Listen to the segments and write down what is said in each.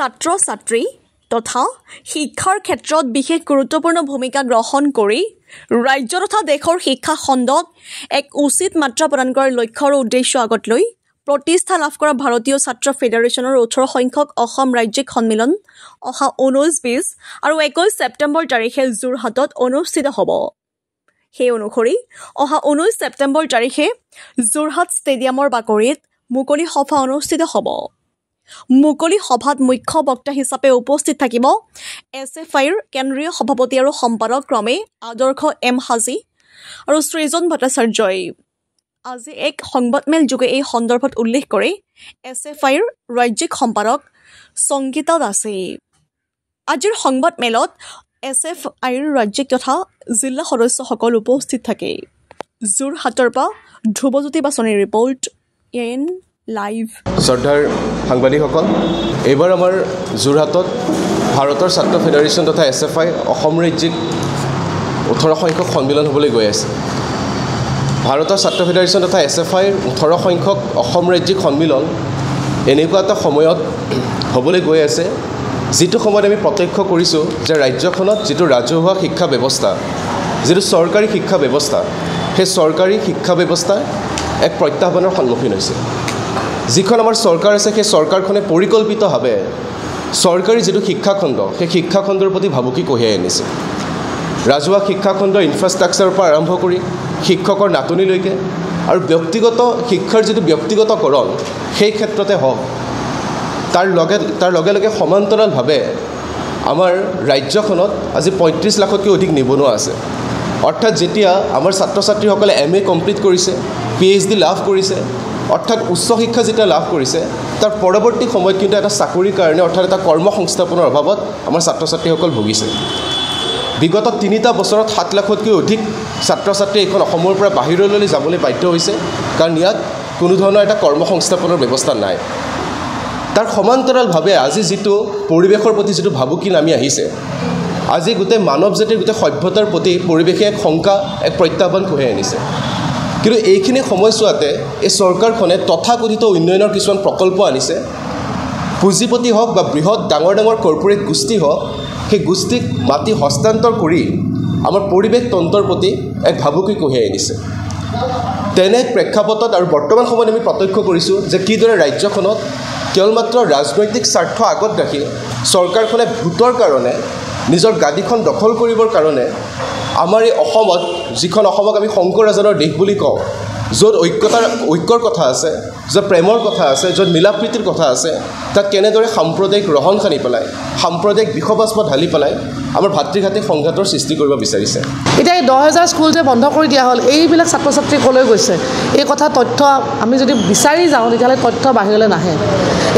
ছাত্ৰ ছাত্ৰী তথা শিক্ষাৰ ক্ষেত্ৰত বিশেষ গুৰুত্বপূৰ্ণ ভূমিকা গ্ৰহণ কৰি ৰাজ্য তথা দেশৰ শিক্ষা খণ্ডক এক উচিত মাত্ৰা প্ৰদান কৰাৰ লক্ষ্য আৰু উদ্দেশ্য আগত লৈ প্ৰতিষ্ঠা লাভ কৰা ভাৰতীয় ছাত্ৰ ফেডাৰেশ্যনৰ 18 সংখ্যক অসম ৰাজ্যিক সন্মিলন অহা 19-20 আৰু 21 ছেপ্টেম্বৰ তাৰিখে যোৰহাটত অনুষ্ঠিত হ'ব। সেই অনুসৰি অহা 19 ছেপ্টেম্বৰ তাৰিখে যোৰহাট ষ্টেডিয়ামৰ বাকৰিত মুকলি সভা অনুষ্ঠিত হ'ব। মুকলি সভাত মুখ্য বক্তা হিচাপে উপস্থিত থাকিব SFIৰ কেন্দ্ৰীয় সভাপতি আৰু সম্পাদক ক্ৰমে আদৰ্শ M হাজী আৰু সৃজন ভট্টাচাৰ্যই। আজি এক সংবাদমেল যোগে এই সন্দৰ্ভত উল্লেখ কৰি SFIৰ ৰাজ্যিক সম্পাদক সংগীতা দাসে। আজিৰ সংবাদমেলত SFIৰ ৰাজ্যিক তথা জিলা সদস্যসকল উপস্থিত থাকে। যোৰহাটৰ পৰা ধ্ৰুৱজ্যোতি বাছনিৰ ৰিপৰ্ট AN লাইভ। শ্ৰদ্ধাৰ সাংবাদিকসকল, এইবাৰ আমাৰ যোৰহাটত ভাৰতৰ ছাত্ৰ ফেডাৰেশ্যন তথা SFI অসম ৰাজ্যিক 18 সংখ্যক সন্মিলন হ'বলৈ গৈ আছে। ভাৰতৰ ছাত্ৰ ফেডাৰেশ্যন তথা SFIৰ 18 সংখ্যক অসম ৰাজ্যিক সন্মিলন এনেকুৱা এটা সময়ত হ'বলৈ গৈ আছে, যিটো সময়ত আমি প্ৰত্যক্ষ কৰিছোঁ যে ৰাজ্যখনত যিটো ৰাজহুৱা শিক্ষা ব্যৱস্থা, যিটো চৰকাৰী শিক্ষা ব্যৱস্থা, সেই চৰকাৰী শিক্ষা ব্যৱস্থা এক প্ৰত্যাহ্বানৰ সন্মুখীন হৈছে। যিখন আমাৰ চৰকাৰ আছে, সেই চৰকাৰখনে পৰিকল্পিতভাৱে চৰকাৰী যিটো শিক্ষাখণ্ড, সেই শিক্ষাখণ্ডৰ প্ৰতি ভাবুকি কঢ়িয়াই আনিছে। ৰাজহুৱা শিক্ষাখণ্ডৰ ইনফ্ৰাষ্ট্ৰাকচাৰৰ পৰা আৰম্ভ কৰি শিক্ষকৰ নাটনিলৈকে আৰু ব্যক্তিগত শিক্ষাৰ যিটো ব্যক্তিগতকৰণ, সেই ক্ষেত্ৰতে হওক, তাৰ লগে লগে সমান্তৰালভাৱে আমাৰ ৰাজ্যখনত আজি 35 লাখতকৈ অধিক নিবনুৱা আছে। অৰ্থাৎ যেতিয়া আমাৰ ছাত্ৰ ছাত্ৰীসকলে MA কমপ্লিট কৰিছে, PhD লাভ কৰিছে, অৰ্থাৎ উচ্চ শিক্ষা যেতিয়া লাভ কৰিছে, তাৰ পৰৱৰ্তী সময়ত কিন্তু এটা চাকৰিৰ কাৰণে অৰ্থাৎ এটা কৰ্ম সংস্থাপনৰ অভাৱত আমাৰ ছাত্ৰ ছাত্ৰীসকল ভুগিছে। বিগত 3টা বছৰত 7 লাখতকৈ অধিক ছাত্ৰ ছাত্ৰী এইখন অসমৰ পৰা বাহিৰলৈ যাবলৈ বাধ্য হৈছে, কাৰণ ইয়াত কোনো ধৰণৰ এটা কৰ্ম সংস্থাপনৰ ব্যৱস্থা নাই। তাৰ সমান্তৰালভাৱে আজি যিটো পৰিৱেশৰ প্ৰতি যিটো ভাবুকি নামি আহিছে, আজি গোটেই মানৱ জাতিৰ গোটেই সভ্যতাৰ প্ৰতি পৰিৱেশে এক শংকা, এক প্ৰত্যাহ্বান কঢ়িয়াই আনিছে। কিন্তু এইখিনি সময়ছোৱাতে এই চৰকাৰখনে তথাকথিত উন্নয়নৰ কিছুমান প্ৰকল্প আনিছে। পুঁজিপতি হওক বা বৃহৎ ডাঙৰ ডাঙৰ কৰ্পৰেট গোষ্ঠী হওক, সেই গোষ্ঠীক মাটি হস্তান্তৰ কৰি আমাৰ পৰিৱেশ তন্ত্ৰৰ প্ৰতি এক ভাবুকি কঢ়িয়াই আনিছে। তেনে প্ৰেক্ষাপটত আৰু বৰ্তমান সময়ত আমি প্ৰত্যক্ষ কৰিছোঁ যে কিদৰে ৰাজ্যখনত কেৱল মাত্ৰ ৰাজনৈতিক স্বাৰ্থ আগত ৰাখি চৰকাৰখনে ভোটৰ কাৰণে, নিজৰ গাদীখন দখল কৰিবৰ কাৰণে আমাৰ এই অসমত, যিখন অসমক আমি শংকৰাজৰ দেশ বুলি কওঁ, য'ত ঐক্যৰ কথা আছে, য'ত প্ৰেমৰ কথা আছে, য'ত মিলাপ্ৰীতিৰ কথা আছে, তাত কেনেদৰে সাম্প্ৰদায়িক ৰহণ সানি পেলাই, সাম্প্ৰদায়িক বিষবাস্প ঢালি পেলাই আমাৰ ভাতৃঘাতী সংঘাতৰ সৃষ্টি কৰিব বিচাৰিছে। এতিয়া এই 10,000 স্কুল যে বন্ধ কৰি দিয়া হ'ল, এইবিলাক ছাত্ৰ ছাত্ৰী ক'লৈ গৈছে, এই কথা তথ্য আমি যদি বিচাৰি যাওঁ তেতিয়াহ'লে তথ্য বাহিৰলৈ নাহে।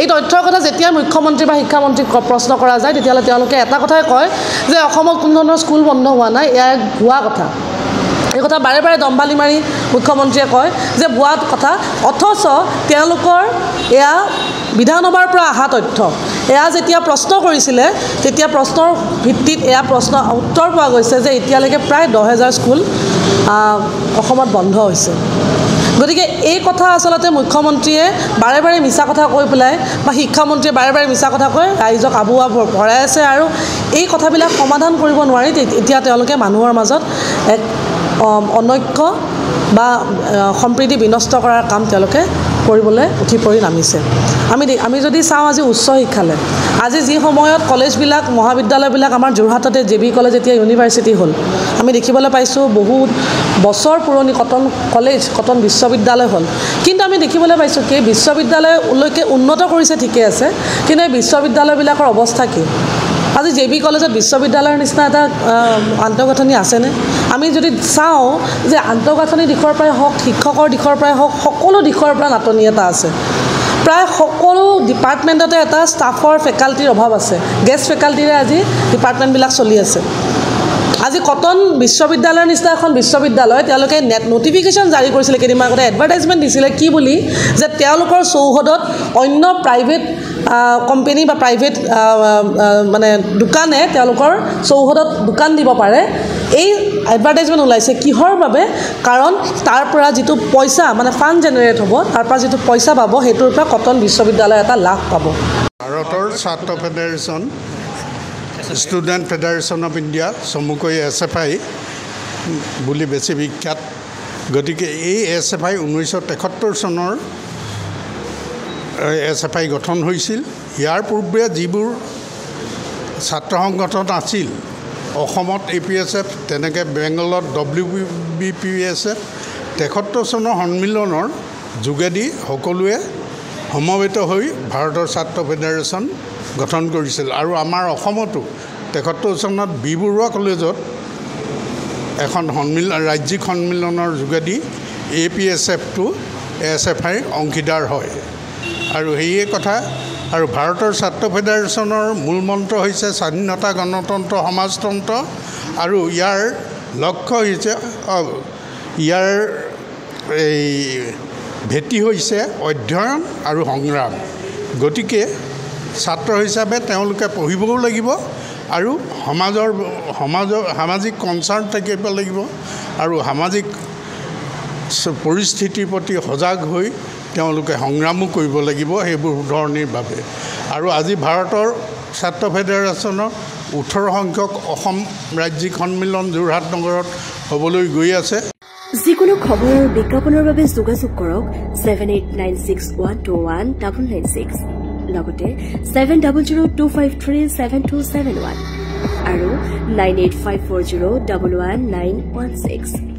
এই তথ্যৰ কথা যেতিয়া মুখ্যমন্ত্ৰী বা শিক্ষামন্ত্ৰীক প্ৰশ্ন কৰা যায়, তেতিয়াহ'লে তেওঁলোকে এটা কথাই কয় যে অসমত কোনো ধৰণৰ স্কুল বন্ধ হোৱা নাই, এয়া এক ভুৱা কথা। এই কথা বাৰে বাৰে দম্বালি মাৰি মুখ্যমন্ত্ৰীয়ে কয় যে ভুৱা কথা, অথচ তেওঁলোকৰ এয়া বিধানসভাৰ পৰা অহা তথ্য। এয়া যেতিয়া প্ৰশ্ন কৰিছিলে, তেতিয়া প্ৰশ্নৰ ভিত্তিত এয়া উত্তৰ পোৱা গৈছে যে এতিয়ালৈকে প্ৰায় 10,000 স্কুল অসমত বন্ধ হৈছে। গতিকে এই কথা আচলতে মুখ্যমন্ত্ৰীয়ে বাৰে বাৰে মিছা কথা কৈ পেলাই বা শিক্ষামন্ত্ৰীয়ে বাৰে বাৰে মিছা কথা কৈ ৰাইজক আবুৱা ভৰাই আছে, আৰু এই কথাবিলাক সমাধান কৰিব নোৱাৰি এতিয়া তেওঁলোকে মানুহৰ মাজত এক অনৈক্য বা সম্প্ৰীতি বিনষ্ট কৰাৰ কাম তেওঁলোকে কৰিবলৈ উঠি পৰি নামিছে। আমি যদি চাওঁ আজি উচ্চ শিক্ষালৈ, আজি যি সময়ত কলেজবিলাক, মহাবিদ্যালয়বিলাক আমাৰ যোৰহাটতে JB কলেজ এতিয়া ইউনিভাৰ্চিটি হ'ল, আমি দেখিবলৈ পাইছোঁ বহুত বছৰ পুৰণি কটন বিশ্ববিদ্যালয় হ'ল। কিন্তু আমি দেখিবলৈ পাইছোঁ কি বিশ্ববিদ্যালয়লৈকে উন্নত কৰিছে, ঠিকে আছে, কিন্তু এই বিশ্ববিদ্যালয়বিলাকৰ অৱস্থা কি? আজি JB কলেজত বিশ্ববিদ্যালয়ৰ নিচিনা এটা আন্তঃগাঁথনি আছেনে? আমি যদি চাওঁ যে আন্তঃগাঁথনি দিশৰ পৰাই হওক, শিক্ষকৰ দিশৰ পৰাই হওক, সকলো দিশৰ পৰা নাটনি এটা আছে। প্ৰায় সকলো ডিপাৰ্টমেণ্টতে এটা ষ্টাফৰ ফেকাল্টিৰ অভাৱ আছে। গেষ্ট ফেকাল্টিৰে আজি ডিপাৰ্টমেণ্টবিলাক চলি আছে। আজি কটন বিশ্ববিদ্যালয়ৰ নিচিনা এখন বিশ্ববিদ্যালয়, তেওঁলোকে নটিফিকেশ্যন জাৰি কৰিছিলে কেইদিনমান আগতে, এডভাৰটাইজমেণ্ট দিছিলে কি বুলি, যে তেওঁলোকৰ চৌহদত অন্য প্ৰাইভেট কোম্পানী বা প্ৰাইভেট মানে দোকানে তেওঁলোকৰ চৌহদত দোকান দিব পাৰে। এই এডভাৰটাইজমেণ্ট ওলাইছে কিহৰ বাবে? কাৰণ তাৰ পৰা যিটো পইচা মানে ফাণ্ড জেনেৰেট হ'ব, তাৰ পৰা যিটো পইচা পাব, সেইটোৰ পৰা কটন বিশ্ববিদ্যালয় এটা লাভ পাব। ভাৰতৰ ছাত্ৰ federation student federation of India চমুকৈ SFI বুলি বেছি বিখ্যাত গতিকে এই SFI 1973 চনৰ SFI গঠন হৈছিল ইয়াৰ পূৰ্বে যিবোৰ ছাত্ৰ সংগঠন আছিল অসমত APSF তেনেকৈ বেংগলত WBPSF 73 চনৰ সন্মিলনৰ যোগেদি সকলোৱে সমবেত হৈ ভাৰতৰ ছাত্ৰ ফেডাৰেশ্যন গঠন কৰিছিল আৰু আমাৰ অসমতো 73 চনত বি বৰুৱা কলেজত এখন ৰাজ্যিক সন্মিলনৰ যোগেদি APSF-টো SFI অংশীদাৰ হয় আৰু এই কথা আৰু ভাৰতৰ ছাত্ৰ ফেডাৰেশ্যনৰ মূল মন্ত্ৰ হৈছে স্বাধীনতা গণতন্ত্ৰ সমাজতন্ত্ৰ আৰু ইয়াৰ লক্ষ্য হৈছে ইয়াৰ এই ভেটি হৈছে অধ্যয়ন আৰু সংগ্ৰাম গতিকে ছাত্ৰ হিচাপে তেওঁলোকে পঢ়িবও লাগিব আৰু সামাজিক কনচাৰ্ণ থাকিব লাগিব আৰু সামাজিক পৰিস্থিতিৰ প্ৰতি সজাগ হৈ তেওঁলোকে সংগ্ৰামো কৰিব লাগিব সেইবোৰ ধৰণীৰ বাবে আৰু আজি ভাৰতৰ ছাত্ৰ ফেডাৰেশ্যনৰ 18 সংখ্যক অসম ৰাজ্যিক সন্মিলন যোৰহাট নগৰত হ'বলৈ গৈ আছে যিকোনো খবৰ আৰু বিজ্ঞাপনৰ বাবে যোগাযোগ কৰক 7896121996 লগতে 7002537271 আৰু 9854011916